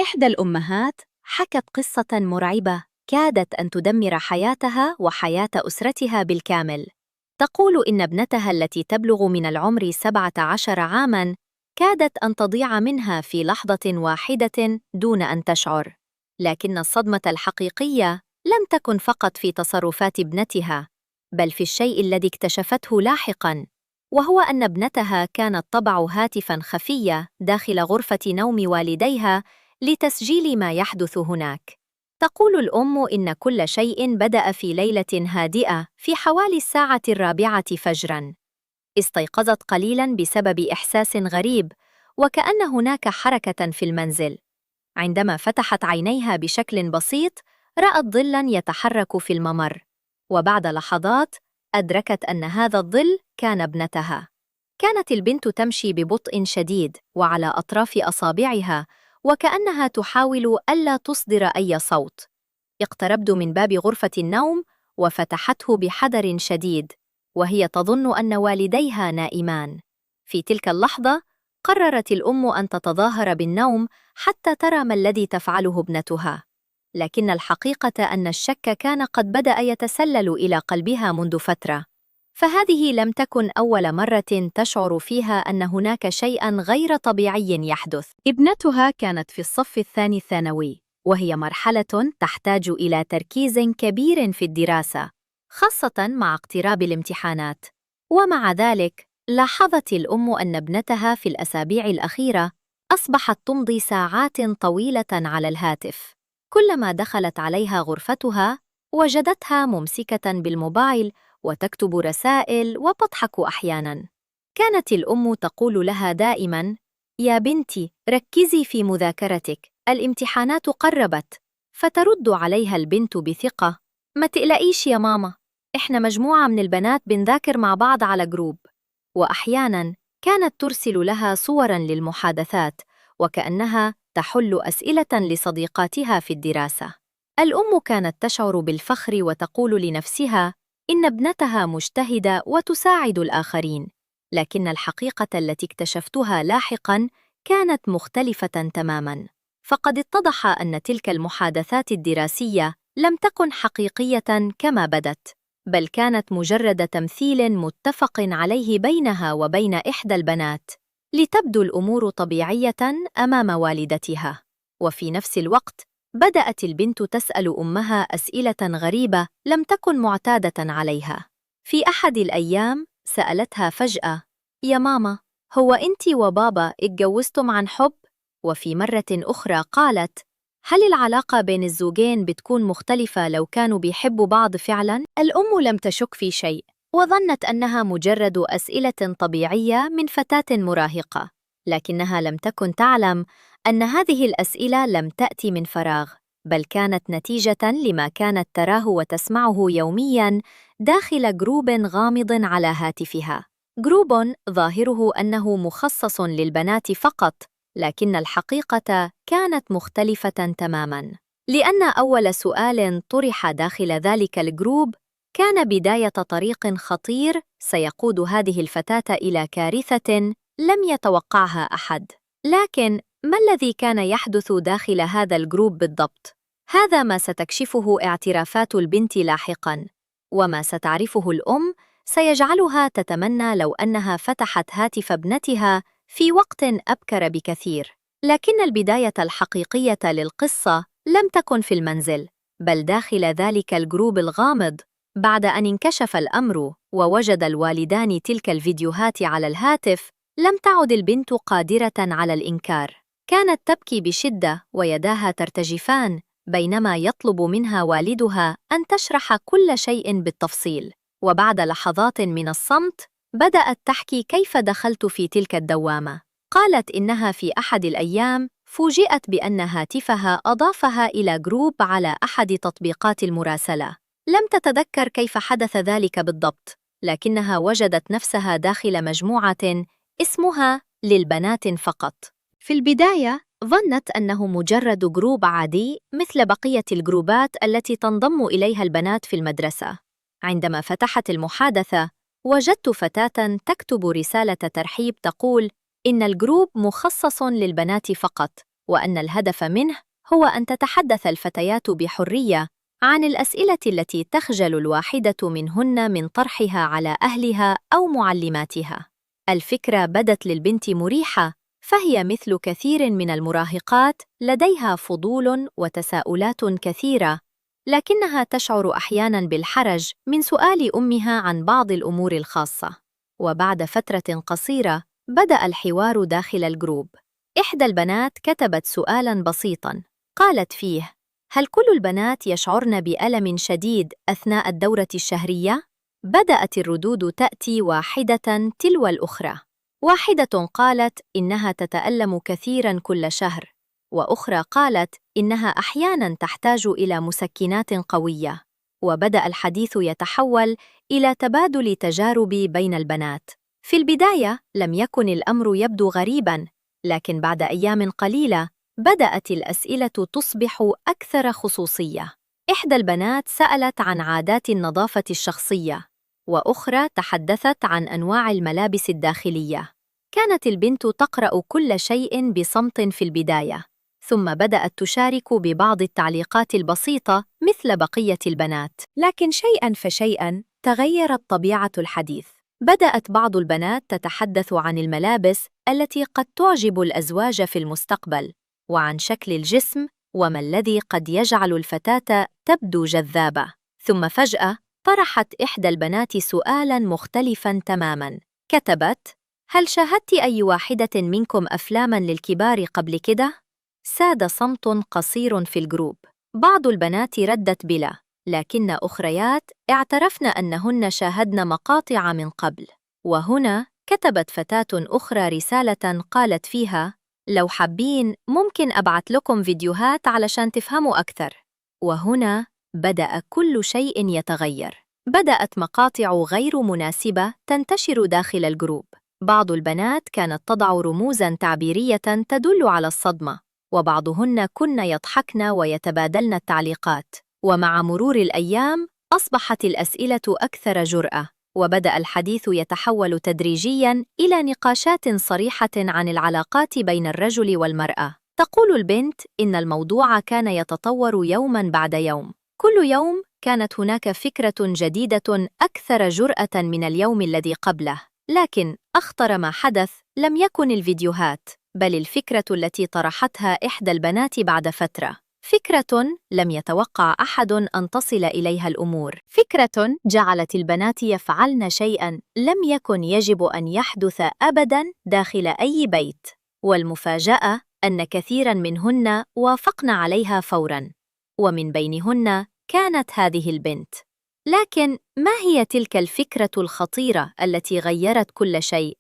إحدى الأمهات حكت قصة مرعبة كادت أن تدمر حياتها وحياة أسرتها بالكامل. تقول إن ابنتها التي تبلغ من العمر 17 عاماً كادت أن تضيع منها في لحظة واحدة دون أن تشعر. لكن الصدمة الحقيقية لم تكن فقط في تصرفات ابنتها، بل في الشيء الذي اكتشفته لاحقاً، وهو أن ابنتها كانت تضع هاتفاً خفية داخل غرفة نوم والديها لتسجيل ما يحدث هناك. تقول الأم إن كل شيء بدأ في ليلة هادئة في حوالي الساعة 4 فجراً. استيقظت قليلاً بسبب إحساس غريب، وكأن هناك حركة في المنزل. عندما فتحت عينيها بشكل بسيط، رأت ظلاً يتحرك في الممر، وبعد لحظات أدركت أن هذا الظل كان ابنتها. كانت البنت تمشي ببطء شديد وعلى أطراف أصابعها، وكأنها تحاول ألا تصدر أي صوت. اقتربت من باب غرفة النوم وفتحته بحذر شديد، وهي تظن أن والديها نائمان. في تلك اللحظة قررت الأم أن تتظاهر بالنوم حتى ترى ما الذي تفعله ابنتها. لكن الحقيقة أن الشك كان قد بدأ يتسلل إلى قلبها منذ فترة، فهذه لم تكن أول مرة تشعر فيها أن هناك شيئاً غير طبيعي يحدث. ابنتها كانت في الصف الثاني الثانوي، وهي مرحلة تحتاج إلى تركيز كبير في الدراسة، خاصة مع اقتراب الامتحانات. ومع ذلك لاحظت الأم أن ابنتها في الأسابيع الأخيرة أصبحت تمضي ساعات طويلة على الهاتف. كلما دخلت عليها غرفتها وجدتها ممسكة بالموبايل وتكتب رسائل وتضحك أحياناً. كانت الأم تقول لها دائماً: يا بنتي، ركزي في مذاكرتك، الامتحانات قربت. فترد عليها البنت بثقة: ما تقلقيش يا ماما، إحنا مجموعة من البنات بنذاكر مع بعض على جروب. وأحياناً كانت ترسل لها صوراً للمحادثات، وكأنها تحل أسئلة لصديقاتها في الدراسة. الأم كانت تشعر بالفخر وتقول لنفسها إن ابنتها مجتهدة وتساعد الآخرين. لكن الحقيقة التي اكتشفتها لاحقاً كانت مختلفة تماماً، فقد اتضح أن تلك المحادثات الدراسية لم تكن حقيقية كما بدت، بل كانت مجرد تمثيل متفق عليه بينها وبين إحدى البنات لتبدو الأمور طبيعية أمام والدتها. وفي نفس الوقت بدأت البنت تسأل أمها أسئلة غريبة لم تكن معتادة عليها. في أحد الأيام سألتها فجأة: يا ماما، هو أنتِ وبابا اتجوزتم عن حب؟ وفي مرة أخرى قالت: هل العلاقة بين الزوجين بتكون مختلفة لو كانوا بيحبوا بعض فعلاً؟ الأم لم تشك في شيء، وظنت أنها مجرد أسئلة طبيعية من فتاة مراهقة، لكنها لم تكن تعلم أن هذه الأسئلة لم تأتي من فراغ، بل كانت نتيجة لما كانت تراه وتسمعه يومياً داخل جروب غامض على هاتفها. جروب ظاهره أنه مخصص للبنات فقط، لكن الحقيقة كانت مختلفة تماماً، لأن أول سؤال طرح داخل ذلك الجروب كان بداية طريق خطير سيقود هذه الفتاة إلى كارثة لم يتوقعها أحد. لكن ما الذي كان يحدث داخل هذا الجروب بالضبط؟ هذا ما ستكشفه اعترافات البنت لاحقاً، وما ستعرفه الأم سيجعلها تتمنى لو أنها فتحت هاتف ابنتها في وقت أبكر بكثير. لكن البداية الحقيقية للقصة لم تكن في المنزل، بل داخل ذلك الجروب الغامض. بعد أن انكشف الأمر ووجد الوالدان تلك الفيديوهات على الهاتف، لم تعد البنت قادرة على الإنكار. كانت تبكي بشدة ويداها ترتجفان بينما يطلب منها والدها أن تشرح كل شيء بالتفصيل. وبعد لحظات من الصمت بدأت تحكي كيف دخلت في تلك الدوامة. قالت إنها في أحد الأيام فوجئت بأن هاتفها أضافها إلى جروب على أحد تطبيقات المراسلة. لم تتذكر كيف حدث ذلك بالضبط، لكنها وجدت نفسها داخل مجموعة اسمها للبنات فقط. في البداية ظنت أنه مجرد جروب عادي مثل بقية الجروبات التي تنضم إليها البنات في المدرسة. عندما فتحت المحادثة وجدت فتاة تكتب رسالة ترحيب تقول إن الجروب مخصص للبنات فقط، وأن الهدف منه هو أن تتحدث الفتيات بحرية عن الأسئلة التي تخجل الواحدة منهن من طرحها على أهلها أو معلماتها. الفكرة بدت للبنت مريحة، فهي مثل كثير من المراهقات لديها فضول وتساؤلات كثيرة، لكنها تشعر أحياناً بالحرج من سؤال أمها عن بعض الأمور الخاصة. وبعد فترة قصيرة بدأ الحوار داخل الجروب. إحدى البنات كتبت سؤالاً بسيطاً قالت فيه: هل كل البنات يشعرن بألم شديد أثناء الدورة الشهرية؟ بدأت الردود تأتي واحدة تلو الأخرى. واحدة قالت إنها تتألم كثيراً كل شهر، وأخرى قالت إنها أحياناً تحتاج إلى مسكنات قوية. وبدأ الحديث يتحول إلى تبادل تجارب بين البنات. في البداية لم يكن الأمر يبدو غريباً، لكن بعد أيام قليلة بدأت الأسئلة تصبح أكثر خصوصية. إحدى البنات سألت عن عادات النظافة الشخصية، وأخرى تحدثت عن أنواع الملابس الداخلية. كانت البنت تقرأ كل شيء بصمت في البداية، ثم بدأت تشارك ببعض التعليقات البسيطة مثل بقية البنات. لكن شيئاً فشيئاً تغيرت طبيعة الحديث. بدأت بعض البنات تتحدث عن الملابس التي قد تعجب الأزواج في المستقبل، وعن شكل الجسم وما الذي قد يجعل الفتاة تبدو جذابة. ثم فجأة طرحت إحدى البنات سؤالاً مختلفاً تماماً. كتبت: هل شاهدت أي واحدة منكم أفلاماً للكبار قبل كده؟ ساد صمت قصير في الجروب. بعض البنات ردت بلا، لكن أخريات اعترفن أنهن شاهدن مقاطع من قبل. وهنا كتبت فتاة أخرى رسالة قالت فيها: لو حابين ممكن أبعت لكم فيديوهات علشان تفهموا أكثر. وهنا بدأ كل شيء يتغير. بدأت مقاطع غير مناسبة تنتشر داخل الجروب. بعض البنات كانت تضع رموزاً تعبيرية تدل على الصدمة، وبعضهن كن يضحكن ويتبادلن التعليقات. ومع مرور الأيام أصبحت الأسئلة أكثر جرأة، وبدأ الحديث يتحول تدريجياً إلى نقاشات صريحة عن العلاقات بين الرجل والمرأة. تقول البنت إن الموضوع كان يتطور يوماً بعد يوم. كل يوم كانت هناك فكرة جديدة أكثر جرأة من اليوم الذي قبله. لكن أخطر ما حدث لم يكن الفيديوهات، بل الفكرة التي طرحتها إحدى البنات بعد فترة. فكرة لم يتوقع أحد أن تصل إليها الأمور. فكرة جعلت البنات يفعلن شيئاً لم يكن يجب أن يحدث أبداً داخل أي بيت. والمفاجأة أن كثيراً منهن وافقن عليها فوراً، ومن بينهن كانت هذه البنت. لكن ما هي تلك الفكرة الخطيرة التي غيرت كل شيء؟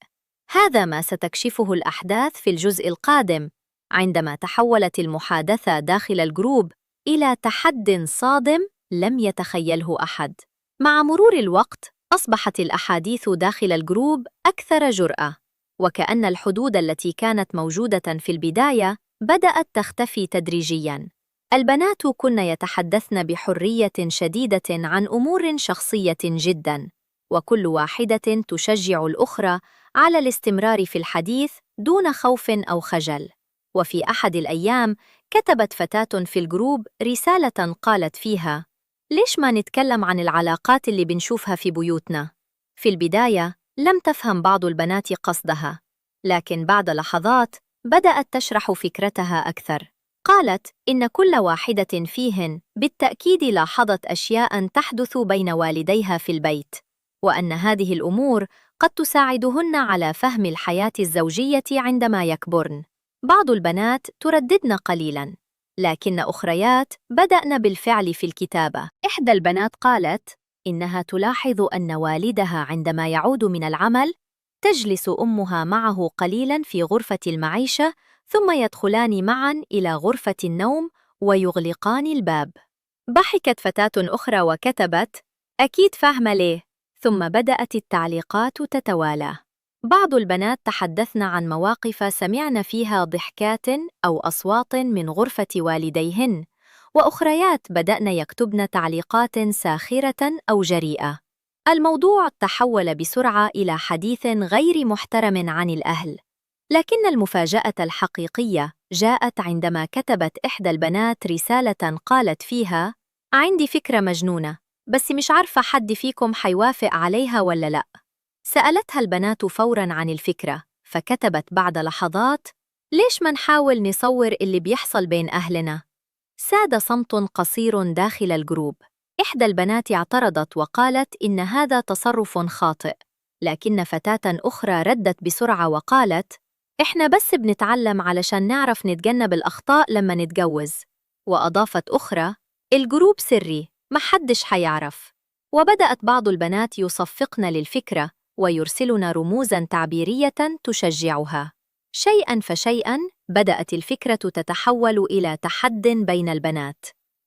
هذا ما ستكشفه الأحداث في الجزء القادم، عندما تحولت المحادثة داخل الجروب إلى تحد صادم لم يتخيله أحد. مع مرور الوقت أصبحت الأحاديث داخل الجروب أكثر جرأة، وكأن الحدود التي كانت موجودة في البداية بدأت تختفي تدريجياً. البنات كن يتحدثن بحرية شديدة عن أمور شخصية جداً، وكل واحدة تشجع الأخرى على الاستمرار في الحديث دون خوف أو خجل. وفي أحد الأيام كتبت فتاة في الجروب رسالة قالت فيها: ليش ما نتكلم عن العلاقات اللي بنشوفها في بيوتنا؟ في البداية لم تفهم بعض البنات قصدها، لكن بعد لحظات بدأت تشرح فكرتها أكثر. قالت إن كل واحدة فيهن بالتأكيد لاحظت أشياء تحدث بين والديها في البيت، وأن هذه الأمور قد تساعدهن على فهم الحياة الزوجية عندما يكبرن. بعض البنات ترددن قليلاً، لكن أخريات بدأن بالفعل في الكتابة. إحدى البنات قالت إنها تلاحظ أن والدها عندما يعود من العمل تجلس أمها معه قليلاً في غرفة المعيشة، ثم يدخلان معاً إلى غرفة النوم ويغلقان الباب. ضحكت فتاة أخرى وكتبت: أكيد فاهمة ليه. ثم بدأت التعليقات تتوالى. بعض البنات تحدثن عن مواقف سمعن فيها ضحكات أو أصوات من غرفة والديهن، وأخريات بدأن يكتبن تعليقات ساخرة أو جريئة. الموضوع تحول بسرعة إلى حديث غير محترم عن الأهل. لكن المفاجأة الحقيقية جاءت عندما كتبت إحدى البنات رسالة قالت فيها: عندي فكرة مجنونة، بس مش عارفة حد فيكم حيوافق عليها ولا لأ. سألتها البنات فوراً عن الفكرة، فكتبت بعد لحظات: ليش ما نحاول نصور اللي بيحصل بين أهلنا؟ ساد صمت قصير داخل الجروب. إحدى البنات اعترضت وقالت إن هذا تصرف خاطئ، لكن فتاة أخرى ردت بسرعة وقالت: إحنا بس بنتعلم علشان نعرف نتجنب الأخطاء لما نتجوز. وأضافت أخرى: الجروب سري، محدش حيعرف. وبدأت بعض البنات يصفقن للفكرة ويرسلن رموزاً تعبيرية تشجعها. شيئاً فشيئاً بدأت الفكرة تتحول إلى تحد بين البنات.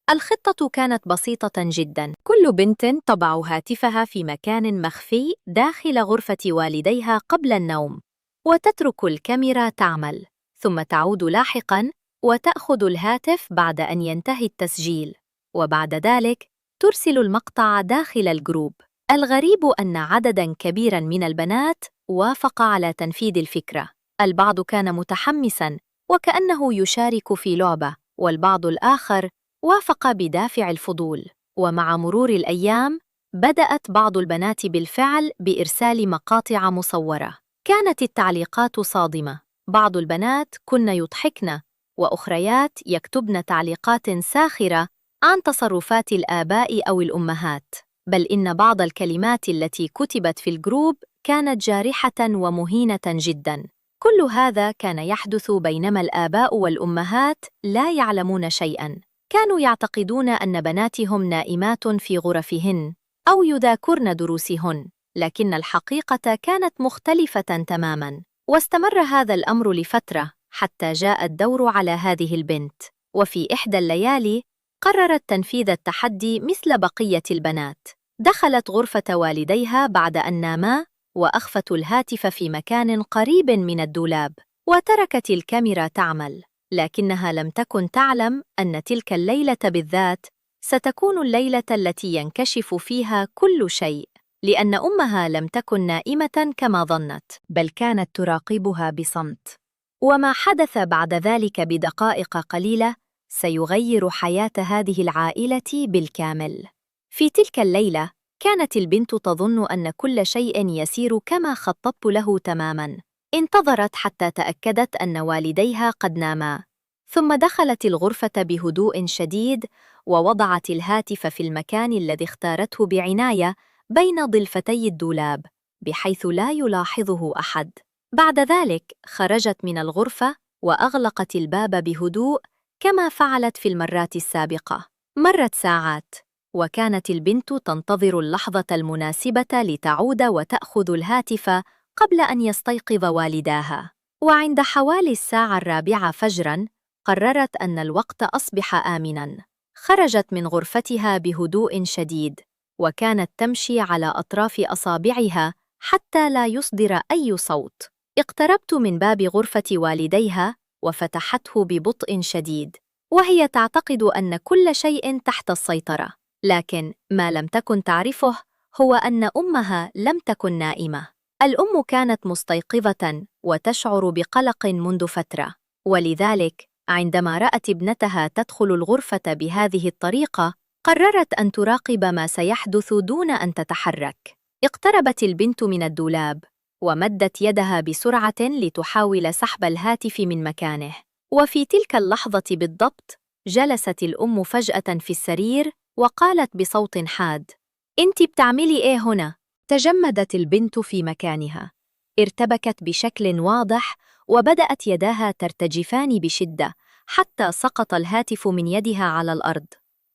الخطة كانت بسيطة جداً. كل بنت تضع هاتفها في مكان مخفي داخل غرفة والديها قبل النوم، وتترك الكاميرا تعمل، ثم تعود لاحقاً وتأخذ الهاتف بعد أن ينتهي التسجيل، وبعد ذلك ترسل المقطع داخل الجروب. الغريب أن عدداً كبيراً من البنات وافق على تنفيذ الفكرة. البعض كان متحمساً وكأنه يشارك في لعبة، والبعض الآخر وافق بدافع الفضول. ومع مرور الأيام بدأت بعض البنات بالفعل بإرسال مقاطع مصورة. كانت التعليقات صادمة، بعض البنات كن يضحكن، وأخريات يكتبن تعليقات ساخرة عن تصرفات الآباء أو الأمهات، بل إن بعض الكلمات التي كتبت في الجروب كانت جارحة ومهينة جداً. كل هذا كان يحدث بينما الآباء والأمهات لا يعلمون شيئاً. كانوا يعتقدون أن بناتهم نائمات في غرفهن أو يذاكرن دروسهن، لكن الحقيقة كانت مختلفة تماماً. واستمر هذا الأمر لفترة حتى جاء الدور على هذه البنت، وفي إحدى الليالي قررت تنفيذ التحدي مثل بقية البنات. دخلت غرفة والديها بعد أن ناما، وأخفت الهاتف في مكان قريب من الدولاب، وتركت الكاميرا تعمل. لكنها لم تكن تعلم أن تلك الليلة بالذات ستكون الليلة التي ينكشف فيها كل شيء، لأن أمها لم تكن نائمة كما ظنت، بل كانت تراقبها بصمت. وما حدث بعد ذلك بدقائق قليلة سيغير حياة هذه العائلة بالكامل. في تلك الليلة كانت البنت تظن أن كل شيء يسير كما خططت له تماماً. انتظرت حتى تأكدت أن والديها قد ناما، ثم دخلت الغرفة بهدوء شديد ووضعت الهاتف في المكان الذي اختارته بعناية بين ضلفتي الدولاب، بحيث لا يلاحظه أحد. بعد ذلك خرجت من الغرفة وأغلقت الباب بهدوء كما فعلت في المرات السابقة. مرت ساعات، وكانت البنت تنتظر اللحظة المناسبة لتعود وتأخذ الهاتف قبل أن يستيقظ والداها. وعند حوالي الساعة 4 فجراً قررت أن الوقت أصبح آمناً. خرجت من غرفتها بهدوء شديد، وكانت تمشي على أطراف أصابعها حتى لا يصدر أي صوت. اقتربت من باب غرفة والديها وفتحته ببطء شديد، وهي تعتقد أن كل شيء تحت السيطرة. لكن ما لم تكن تعرفه هو أن أمها لم تكن نائمة. الأم كانت مستيقظة وتشعر بقلق منذ فترة، ولذلك عندما رأت ابنتها تدخل الغرفة بهذه الطريقة قررت أن تراقب ما سيحدث دون أن تتحرك. اقتربت البنت من الدولاب ومدت يدها بسرعة لتحاول سحب الهاتف من مكانه، وفي تلك اللحظة بالضبط جلست الأم فجأة في السرير وقالت بصوت حاد: أنتِ بتعملي إيه هنا؟ تجمدت البنت في مكانها، ارتبكت بشكل واضح وبدأت يداها ترتجفان بشدة حتى سقط الهاتف من يدها على الأرض.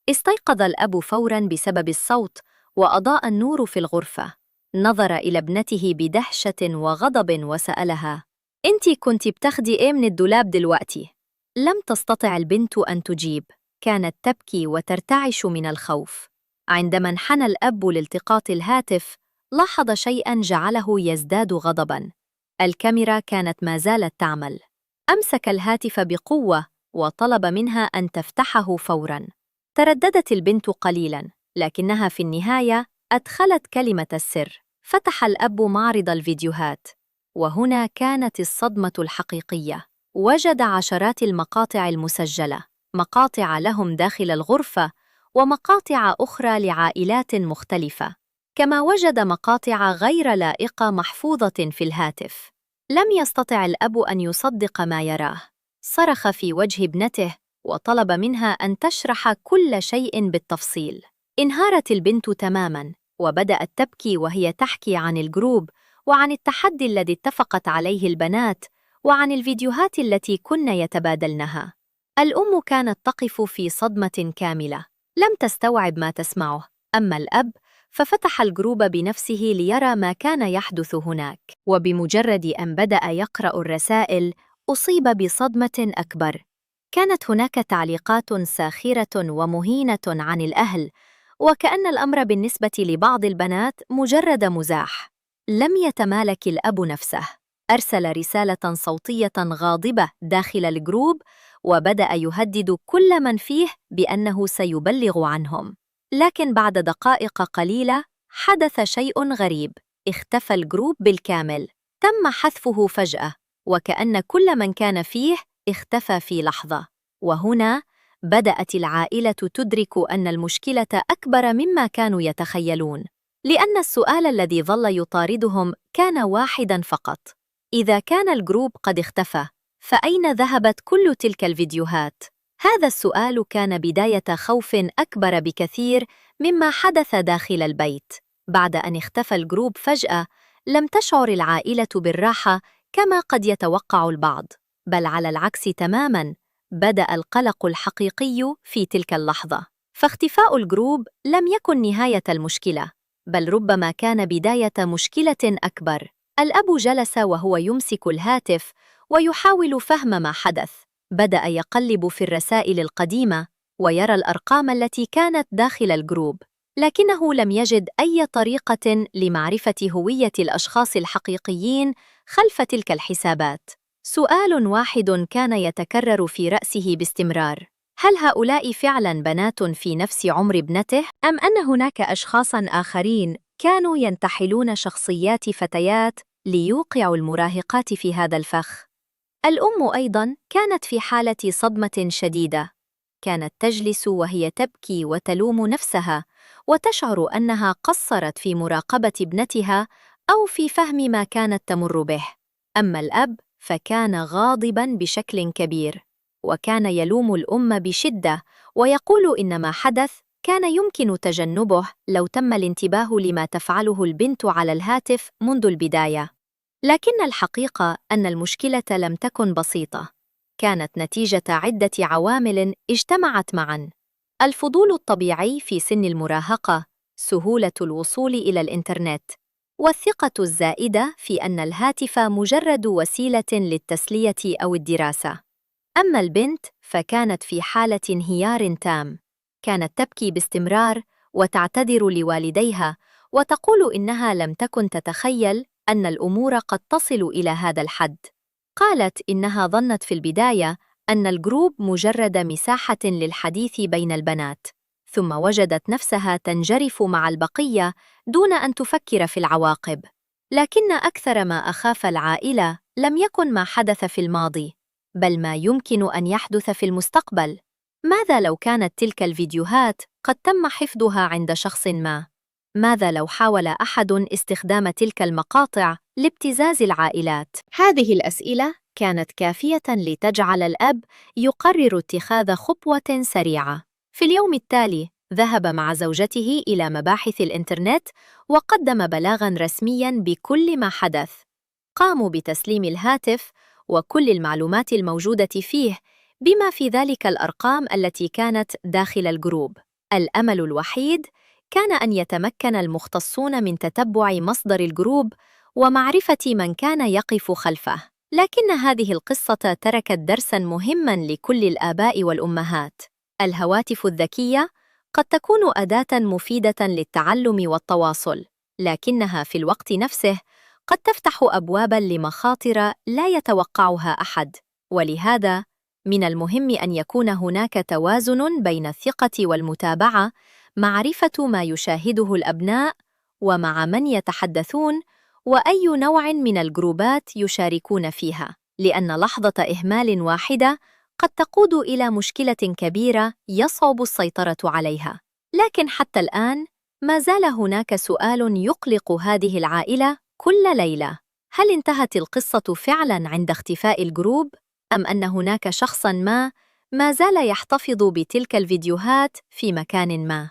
استيقظ الأب فوراً بسبب الصوت وأضاء النور في الغرفة. نظر إلى ابنته بدهشة وغضب وسألها: أنتِ كنتِ بتاخدي إيه من الدولاب دلوقتي؟ لم تستطع البنت أن تجيب، كانت تبكي وترتعش من الخوف. عندما انحنى الأب لالتقاط الهاتف لاحظ شيئاً جعله يزداد غضباً. الكاميرا كانت ما زالت تعمل. أمسك الهاتف بقوة وطلب منها أن تفتحه فوراً. ترددت البنت قليلاً، لكنها في النهاية أدخلت كلمة السر. فتح الأب معرض الفيديوهات، وهنا كانت الصدمة الحقيقية. وجد عشرات المقاطع المسجلة، مقاطع لهم داخل الغرفة ومقاطع أخرى لعائلات مختلفة، كما وجد مقاطع غير لائقة محفوظة في الهاتف. لم يستطع الأب أن يصدق ما يراه. صرخ في وجه ابنته وطلب منها أن تشرح كل شيء بالتفصيل. انهارت البنت تماماً وبدأت تبكي وهي تحكي عن الجروب وعن التحدي الذي اتفقت عليه البنات وعن الفيديوهات التي كن يتبادلنها. الأم كانت تقف في صدمة كاملة، لم تستوعب ما تسمعه. أما الأب ففتح الجروب بنفسه ليرى ما كان يحدث هناك، وبمجرد أن بدأ يقرأ الرسائل أصيب بصدمة أكبر. كانت هناك تعليقات ساخرة ومهينة عن الأهل، وكأن الأمر بالنسبة لبعض البنات مجرد مزاح. لم يتمالك الأب نفسه، أرسل رسالة صوتية غاضبة داخل الجروب وبدأ يهدد كل من فيه بأنه سيبلغ عنهم. لكن بعد دقائق قليلة حدث شيء غريب، اختفى الجروب بالكامل. تم حذفه فجأة، وكأن كل من كان فيه اختفى في لحظة. وهنا بدأت العائلة تدرك أن المشكلة أكبر مما كانوا يتخيلون، لأن السؤال الذي ظل يطاردهم كان واحداً فقط: إذا كان الجروب قد اختفى، فأين ذهبت كل تلك الفيديوهات؟ هذا السؤال كان بداية خوف أكبر بكثير مما حدث داخل البيت. بعد أن اختفى الجروب فجأة، لم تشعر العائلة بالراحة كما قد يتوقع البعض، بل على العكس تماماً، بدأ القلق الحقيقي في تلك اللحظة. فاختفاء الجروب لم يكن نهاية المشكلة، بل ربما كان بداية مشكلة أكبر. الأب جلس وهو يمسك الهاتف ويحاول فهم ما حدث. بدأ يقلب في الرسائل القديمة ويرى الأرقام التي كانت داخل الجروب، لكنه لم يجد أي طريقة لمعرفة هوية الأشخاص الحقيقيين خلف تلك الحسابات. سؤال واحد كان يتكرر في رأسه باستمرار: هل هؤلاء فعلاً بنات في نفس عمر ابنته؟ أم أن هناك أشخاصاً آخرين كانوا ينتحلون شخصيات فتيات ليوقعوا المراهقات في هذا الفخ؟ الأم أيضاً كانت في حالة صدمة شديدة. كانت تجلس وهي تبكي وتلوم نفسها، وتشعر أنها قصرت في مراقبة ابنتها أو في فهم ما كانت تمر به. أما الأب فكان غاضباً بشكل كبير، وكان يلوم الأم بشدة ويقول إن ما حدث كان يمكن تجنبه لو تم الانتباه لما تفعله البنت على الهاتف منذ البداية. لكن الحقيقة أن المشكلة لم تكن بسيطة، كانت نتيجة عدة عوامل اجتمعت معاً: الفضول الطبيعي في سن المراهقة، سهولة الوصول إلى الإنترنت، والثقة الزائدة في أن الهاتف مجرد وسيلة للتسلية أو الدراسة. أما البنت فكانت في حالة انهيار تام، كانت تبكي باستمرار وتعتذر لوالديها وتقول إنها لم تكن تتخيل أن الأمور قد تصل إلى هذا الحد. قالت إنها ظنت في البداية أن الجروب مجرد مساحة للحديث بين البنات، ثم وجدت نفسها تنجرف مع البقية دون أن تفكر في العواقب. لكن أكثر ما أخاف العائلة لم يكن ما حدث في الماضي، بل ما يمكن أن يحدث في المستقبل. ماذا لو كانت تلك الفيديوهات قد تم حفظها عند شخص ما؟ ماذا لو حاول أحد استخدام تلك المقاطع لابتزاز العائلات؟ هذه الأسئلة كانت كافية لتجعل الأب يقرر اتخاذ خطوة سريعة. في اليوم التالي ذهب مع زوجته إلى مباحث الإنترنت وقدم بلاغاً رسمياً بكل ما حدث. قاموا بتسليم الهاتف وكل المعلومات الموجودة فيه، بما في ذلك الأرقام التي كانت داخل الجروب. الأمل الوحيد كان أن يتمكن المختصون من تتبع مصدر الجروب ومعرفة من كان يقف خلفه. لكن هذه القصة تركت درساً مهماً لكل الآباء والأمهات. الهواتف الذكية قد تكون أداة مفيدة للتعلم والتواصل، لكنها في الوقت نفسه قد تفتح أبواباً لمخاطر لا يتوقعها أحد. ولهذا من المهم أن يكون هناك توازن بين الثقة والمتابعة، معرفة ما يشاهده الأبناء ومع من يتحدثون، وأي نوع من الجروبات يشاركون فيها. لأن لحظة إهمال واحدة قد تقود إلى مشكلة كبيرة يصعب السيطرة عليها. لكن حتى الآن ما زال هناك سؤال يقلق هذه العائلة كل ليلة: هل انتهت القصة فعلاً عند اختفاء الجروب؟ أم أن هناك شخصاً ما زال يحتفظ بتلك الفيديوهات في مكان ما؟